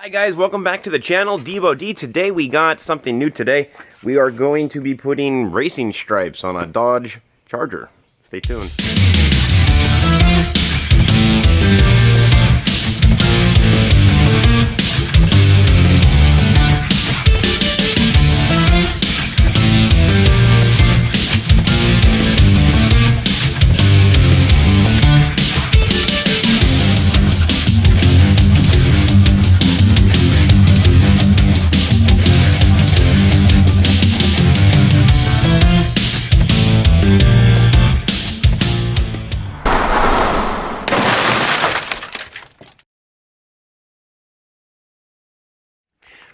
Hi guys, welcome back to the channel, Devo D. Today we got something new today. We are going to be putting racing stripes on a Dodge Charger. Stay tuned.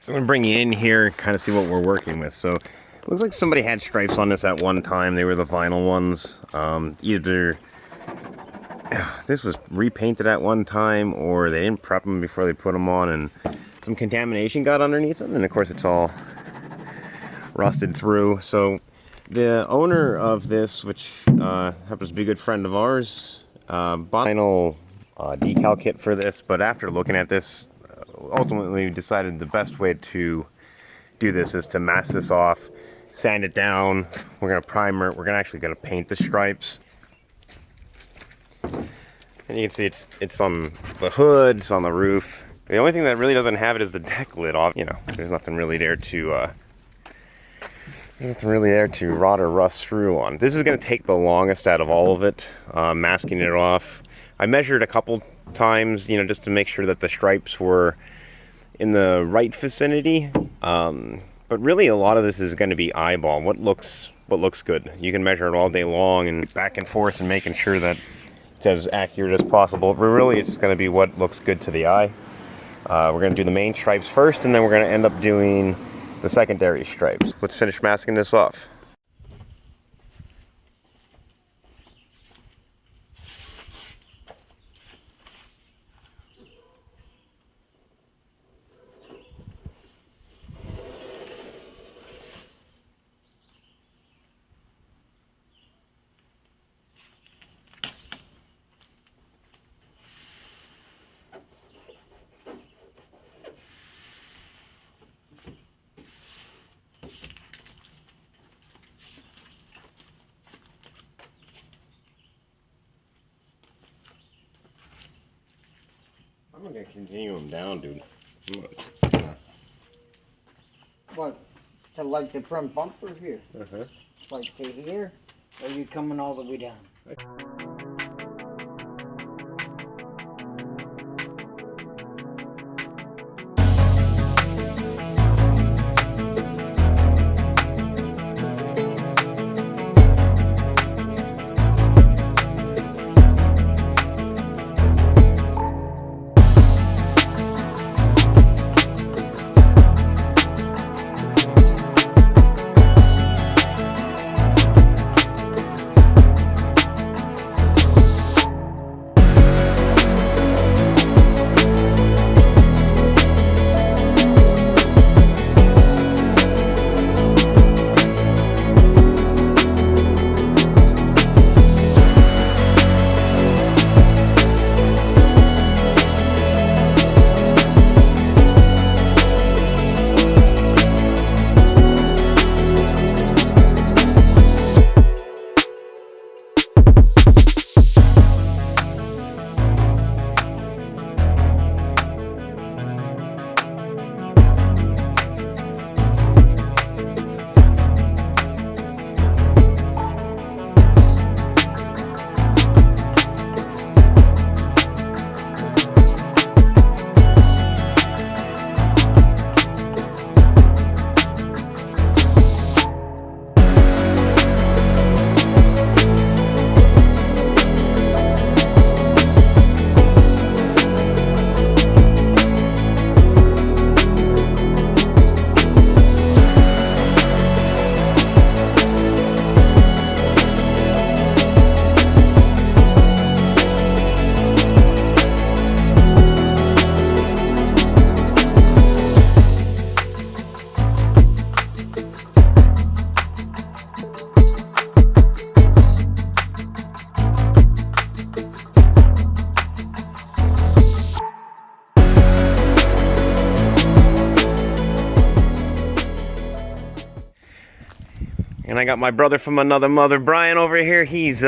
So I'm going to bring you in here and kind of see what we're working with. So it looks like somebody had stripes on this at one time. They were the vinyl ones. Either this was repainted at one time or they didn't prep them before they put them on and some contamination got underneath them. And of course it's all rusted through. So the owner of this, which happens to be a good friend of ours, bought a vinyl decal kit for this. But after looking at this, ultimately decided the best way to do this is to mask this off, sand it down. We're going to primer it. We're actually going to paint the stripes. And you can see it's on the hood, it's on the roof. The only thing that really doesn't have it is the deck lid off. You know, there's nothing really there to rot or rust through on. This is going to take the longest out of all of it, masking it off. I measured a couple times, you know, just to make sure that the stripes were in the right vicinity. But really a lot of this is going to be eyeball. What looks good. You can measure it all day long and back and forth and making sure that it's as accurate as possible. But really it's going to be what looks good to the eye. We're going to do the main stripes first, and then we're going to end up doing the secondary stripes. Let's finish masking this off. I'm gonna continue them down, dude. What? To like the front bumper here? Uh-huh. Like to here? Or are you coming all the way down? And I got my brother from another mother, Brian, over here. He's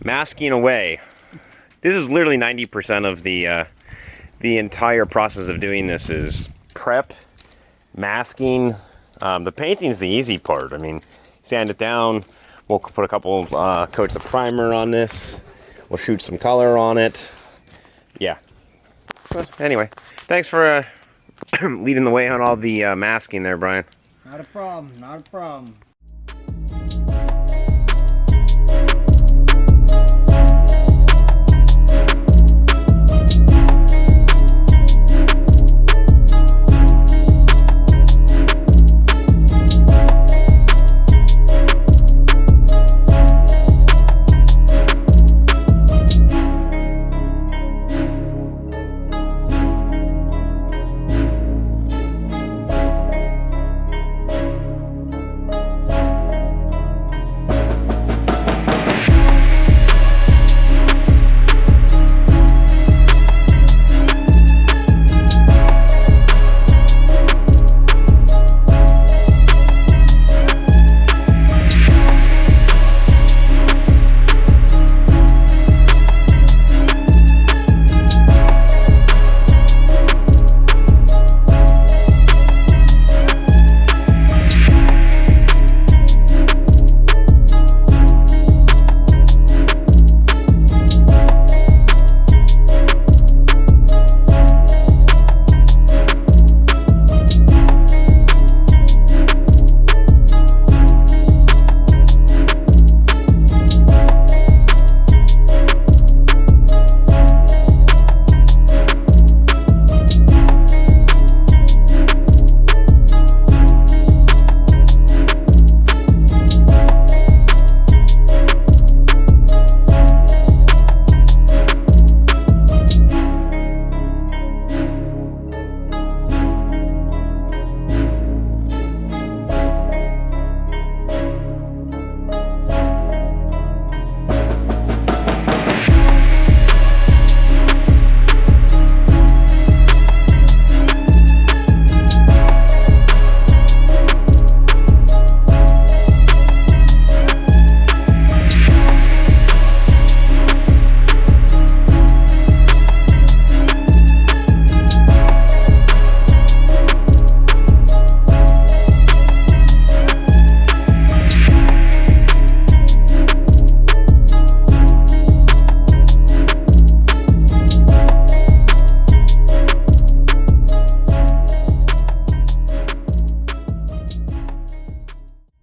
masking away. This is literally 90% of the entire process of doing this is prep, masking. The painting's the easy part. I mean, sand it down. We'll put a couple coats of primer on this. We'll shoot some color on it. Yeah. But anyway, thanks for leading the way on all the masking there, Brian. Not a problem, not a problem.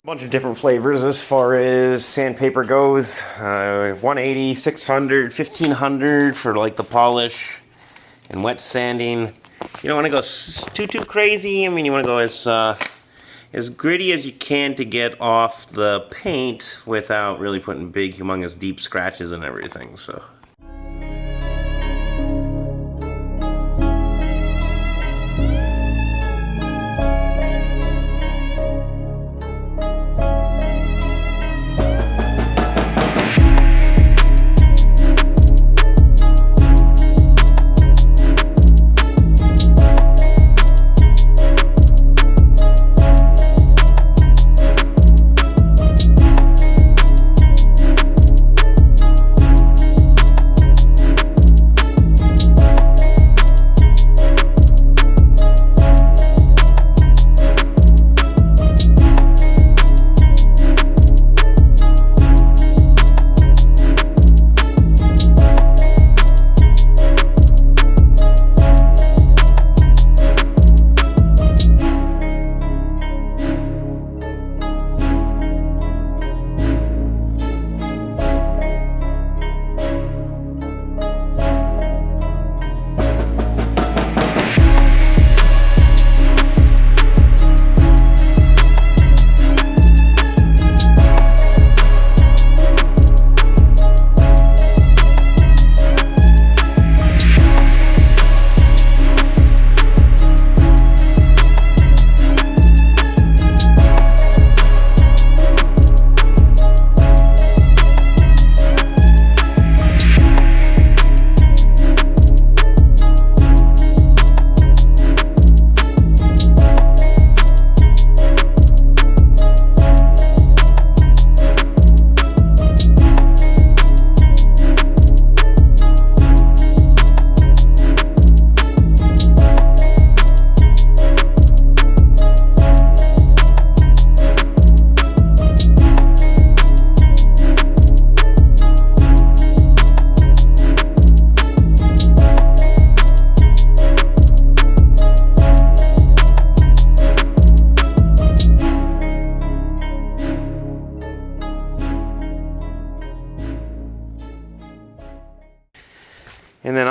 Bunch of different flavors as far as sandpaper goes. 180, 600, 1500 for like the polish and wet sanding. You don't want to go too crazy. I mean, you want to go as gritty as you can to get off the paint without really putting big, humongous, deep scratches and everything. So.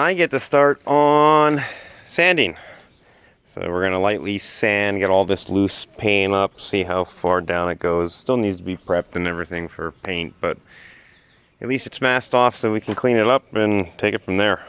I get to start on sanding. So we're going to lightly sand, get all this loose paint up, see how far down it goes. Still needs to be prepped and everything for paint, but at least it's masked off so we can clean it up and take it from there.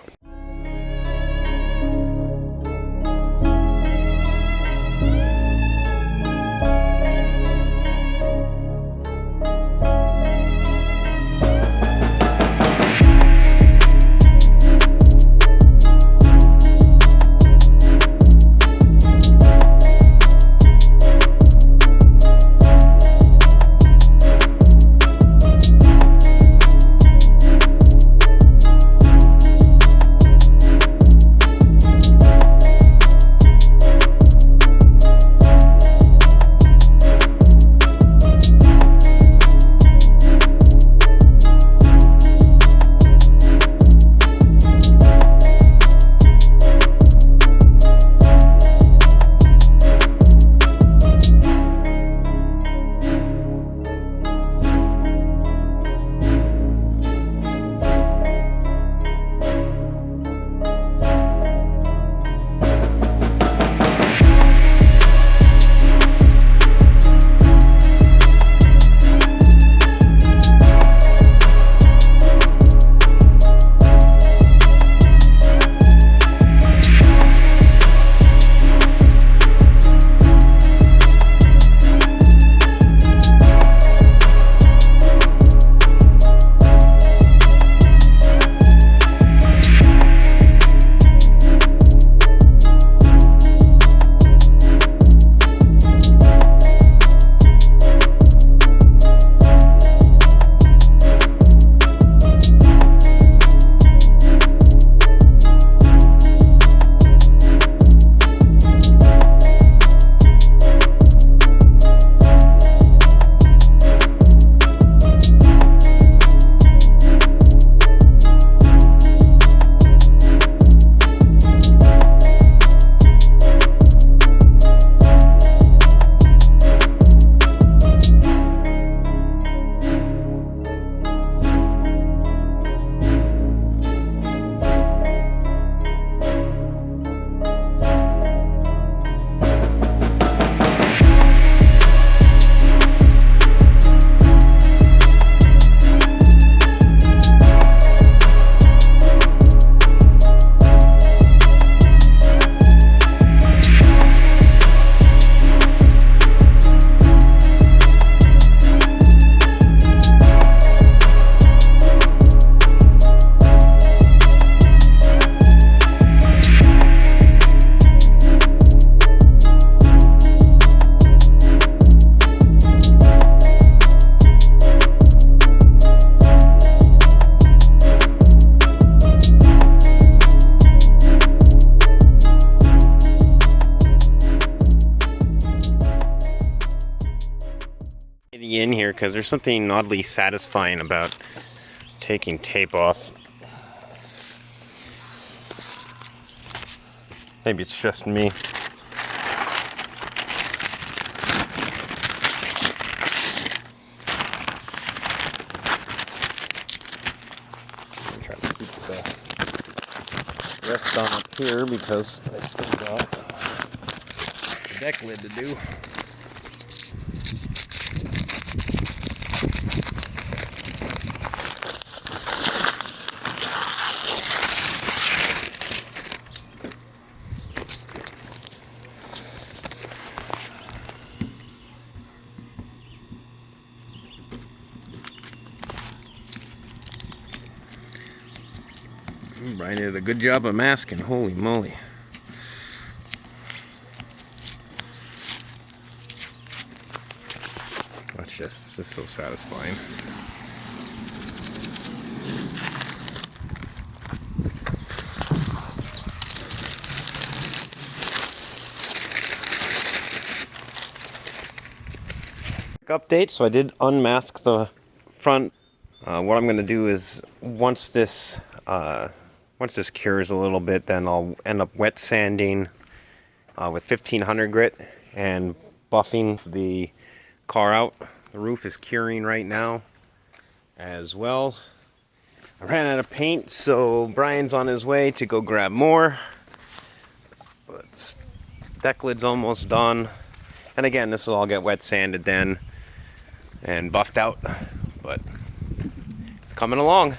In here because there's something oddly satisfying about taking tape off. Maybe it's just me. I'm trying to keep the rest on up here because I still got the deck lid to do. Brian did a good job of masking, holy moly. Watch this, this is so satisfying. Update, so I did unmask the front. What I'm going to do is once this cures a little bit, then I'll end up wet sanding with 1500 grit and buffing the car out. The roof is curing right now as well. I ran out of paint, so Brian's on his way to go grab more. But deck lid's almost done. And again, this will all get wet sanded then and buffed out, but it's coming along.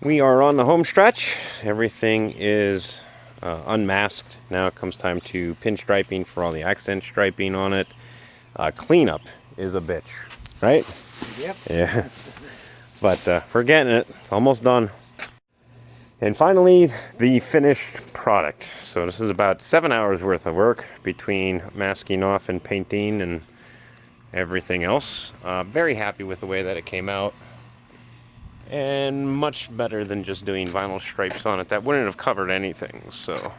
We are on the home stretch. Everything is unmasked. Now it comes time to pinstriping for all the accent striping on it. Cleanup is a bitch, right? Yep. Yeah. But we're getting it. It's almost done. And finally, the finished product. So this is about 7 hours worth of work between masking off and painting and everything else. Very happy with the way that it came out. And much better than just doing vinyl stripes on it. That wouldn't have covered anything, so.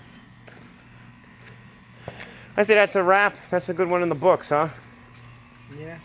I say that's a wrap. That's a good one in the books, huh? Yeah.